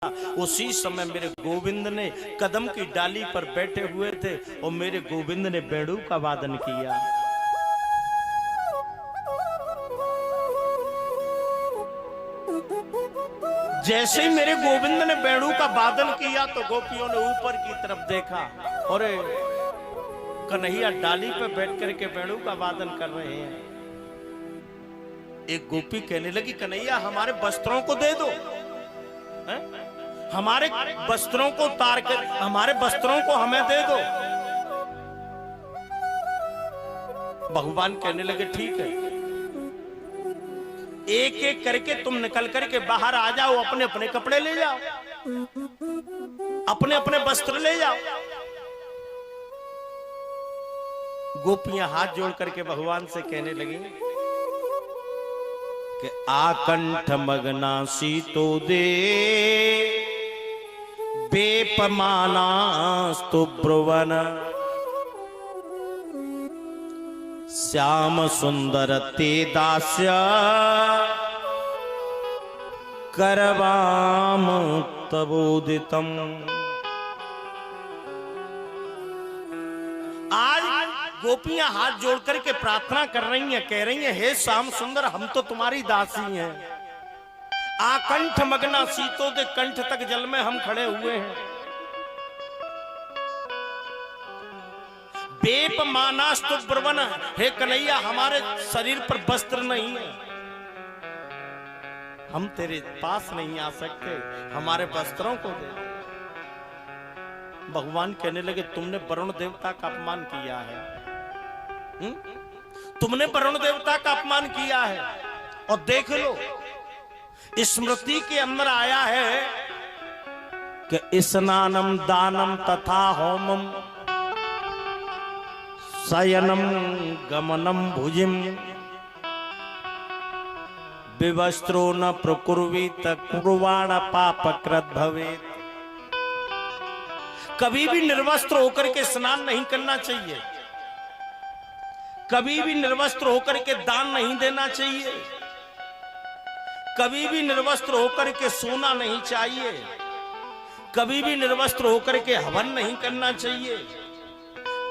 उसी समय मेरे गोविंद ने कदम की डाली पर बैठे हुए थे और मेरे गोविंद ने बेड़ू का वादन किया। जैसे ही मेरे गोविंद ने बेड़ू का वादन किया तो गोपियों ने ऊपर की तरफ देखा और कन्हैया डाली पर बैठ करके बेड़ू का वादन कर रहे हैं। एक गोपी कहने लगी, कन्हैया हमारे वस्त्रों को दे दो, है? हमारे वस्त्रों को उतार कर हमारे वस्त्रों को हमें दे दो। भगवान कहने लगे, ठीक है, एक एक करके तुम निकल करके बाहर आ जाओ, अपने अपने कपड़े ले जाओ, अपने अपने वस्त्र ले जाओ। गोपियां हाथ जोड़ करके भगवान से कहने लगी कि आकंठ मगना सीतो दे बेपमानास्तु ब्रुवन श्याम सुंदर ते दास्य करवाम तबोदितम। आज गोपियां हाथ जोड़ करके प्रार्थना कर रही हैं, कह रही हैं, हे श्याम सुंदर, हम तो तुम्हारी दासी हैं। आकंठ मगना सीतो दे, कंठ तक जल में हम खड़े हुए हैं। बेप मानास्तु ब्रुवन, हे कन्हैया हमारे शरीर पर वस्त्र नहीं है, हम तेरे पास नहीं आ सकते, हमारे वस्त्रों को दे। भगवान कहने लगे, तुमने वरुण देवता का अपमान किया है, तुमने वरुण देवता का अपमान किया है। और देख लो, स्मृति के अंदर आया है कि स्नानम दानम तथा होमम शयनम गमनम भुजिम विवस्त्रो न प्रकुर्वीत कुर्वाण पापकृत भवेत। कभी भी निर्वस्त्र होकर के स्नान नहीं करना चाहिए, कभी भी निर्वस्त्र होकर के दान नहीं देना चाहिए, कभी भी निर्वस्त्र होकर के सोना नहीं चाहिए, कभी भी निर्वस्त्र होकर के हवन नहीं करना चाहिए,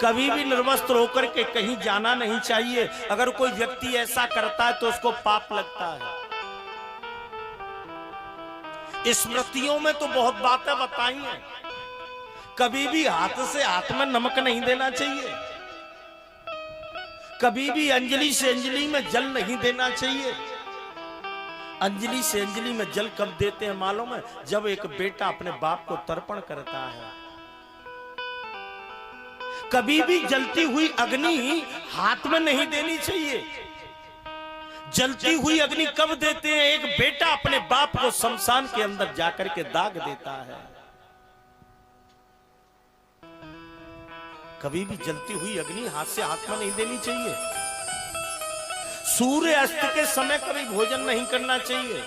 कभी भी निर्वस्त्र होकर के कहीं जाना नहीं चाहिए। अगर कोई व्यक्ति ऐसा करता है तो उसको पाप लगता है। स्मृतियों में तो बहुत बातें बताई हैं, कभी भी हाथ से हाथ में नमक नहीं देना चाहिए, कभी भी अंजलि से अंजलि में जल नहीं देना चाहिए। अंजलि से अंजलि में जल कब देते हैं मालूम है? जब एक बेटा अपने बाप को तर्पण करता है। कभी भी जलती हुई अग्नि हाथ में नहीं देनी चाहिए। जलती हुई अग्नि कब देते हैं? एक बेटा अपने बाप को शमशान के अंदर जाकर के दाग देता है। कभी भी जलती हुई अग्नि हाथ से हाथ में नहीं देनी चाहिए। सूर्य अस्त के समय कभी भोजन नहीं करना चाहिए।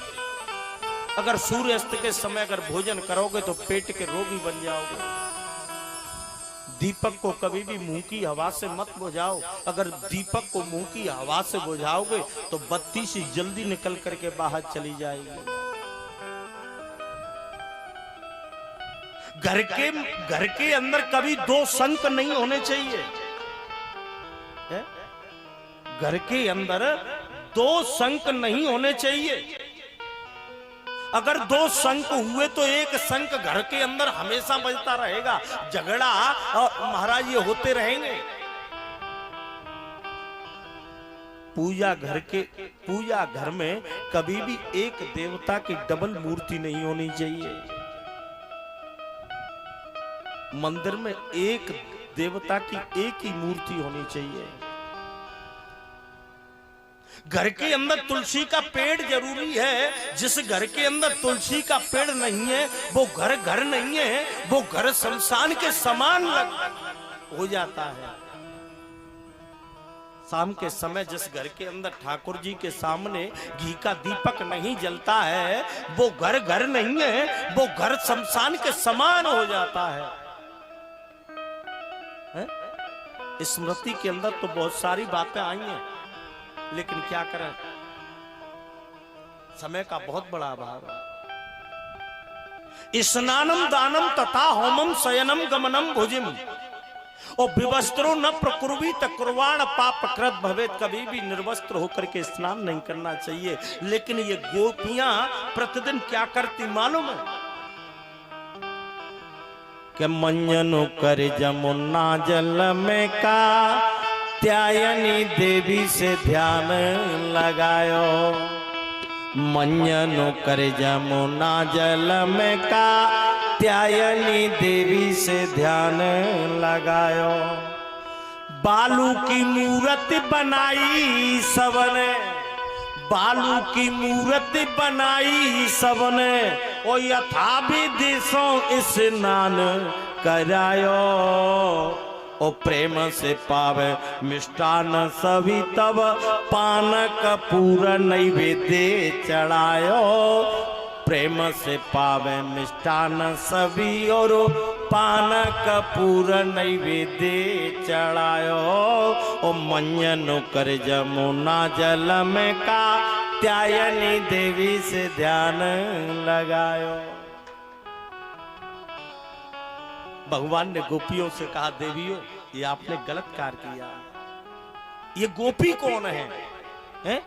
अगर सूर्य अस्त के समय अगर भोजन करोगे तो पेट के रोगी बन जाओगे। दीपक को कभी भी मुंह की हवा से मत बुझाओ। अगर दीपक को मुंह की हवा से बुझाओगे तो बत्ती से जल्दी निकल करके बाहर चली जाएगी। घर के अंदर कभी दो संक नहीं होने चाहिए। है? घर के अंदर दो संक नहीं होने चाहिए। अगर दो संक हुए तो एक संक घर के अंदर हमेशा बजता रहेगा, झगड़ा और महाराज ये होते रहेंगे। पूजा घर में कभी भी एक देवता की डबल मूर्ति नहीं होनी चाहिए। मंदिर में एक देवता की एक ही मूर्ति होनी चाहिए। घर के अंदर तुलसी का पेड़ जरूरी है। जिस घर के अंदर तुलसी का पेड़ नहीं है वो घर नहीं है, वो घर शमशान के समान हो जाता है। शाम के समय जिस घर के अंदर ठाकुर जी के सामने घी का दीपक नहीं जलता है वो घर नहीं है, वो घर शमशान के समान हो जाता है। स्मृति के अंदर तो बहुत सारी बातें आई हैं, लेकिन क्या करें, समय का बहुत बड़ा अभाव है। स्नानम दानम तथा होमम शयनम गमनम भुजिम और विवस्त्रो न प्रकुर्वी तकुर्वाण पाप कृत भवेत। कभी भी निर्वस्त्र होकर के स्नान नहीं करना चाहिए। लेकिन ये गोपियां प्रतिदिन क्या करती मालूम है कि मंजनो कर जमुना जल में का त्यायनी देवी से ध्यान लगायो। मंजनो कर जमुना जल में का त्यायनी देवी से ध्यान लगायो। बालू की मूर्ति बनाई सबने, बालू की मूर्ति बनाई सबने और यथा विधिसों स्नान करायो। ओ प्रेम से पावे मिष्टान सभी तब पान कपूर नैवेद्य चढ़ायो। प्रेम से पावे मिष्टान सभी और पान कपूर नैवेद्य चढ़ायो। ओ मंजनो कर जमुना जल में का त्यायनी देवी से ध्यान लगायो। भगवान ने गोपियों से कहा, देवियों ये आपने गलत कार्य किया। ये गोपी कौन है?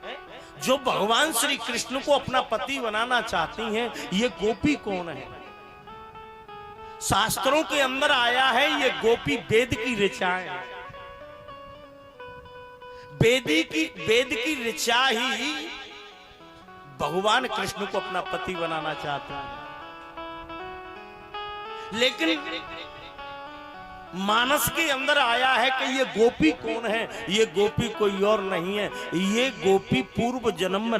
जो भगवान श्री कृष्ण को अपना पति बनाना चाहती हैं, ये गोपी कौन है? शास्त्रों के अंदर आया है ये गोपी वेद की ऋचाएं। वेद की ऋचा ही भगवान कृष्ण को अपना पति बनाना चाहते हैं। लेकिन मानस के अंदर आया है कि ये गोपी कौन है? ये गोपी कोई और नहीं है, ये गोपी पूर्व जन्म में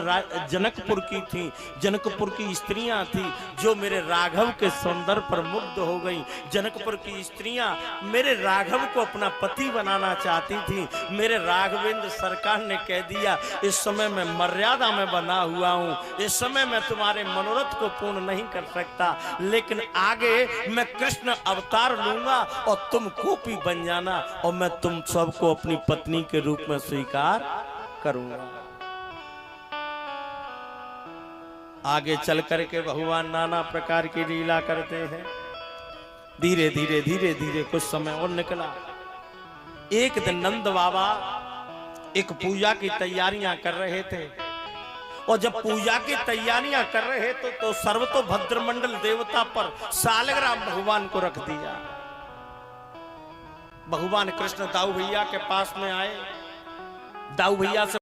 जनकपुर की थी। जनकपुर की स्त्रियां थी जो मेरे राघव के सौंदर्य पर मुग्ध हो गई। जनकपुर की स्त्रियां मेरे राघव को अपना पति बनाना चाहती थी। मेरे राघवेंद्र सरकार ने कह दिया, इस समय मैं मर्यादा में बना हुआ हूं, इस समय मैं तुम्हारे मनोरथ को पूर्ण नहीं कर सकता, लेकिन आगे मैं कृष्ण अवतार लूंगा और तुम गोपी बन जाना और मैं तुम सबको अपनी पत्नी के रूप में स्वीकार करूंगा। आगे चल करके भगवान नाना प्रकार की लीला करते हैं। धीरे धीरे धीरे धीरे कुछ समय और निकला। एक दिन नंद बाबा एक पूजा की तैयारियां कर रहे थे और जब पूजा की तैयारियां कर रहे तो सर्वतोभद्र मंडल देवता पर सालग्राम भगवान को रख दिया। भगवान कृष्ण दाऊ भैया के पास में आए। दाऊ भैया से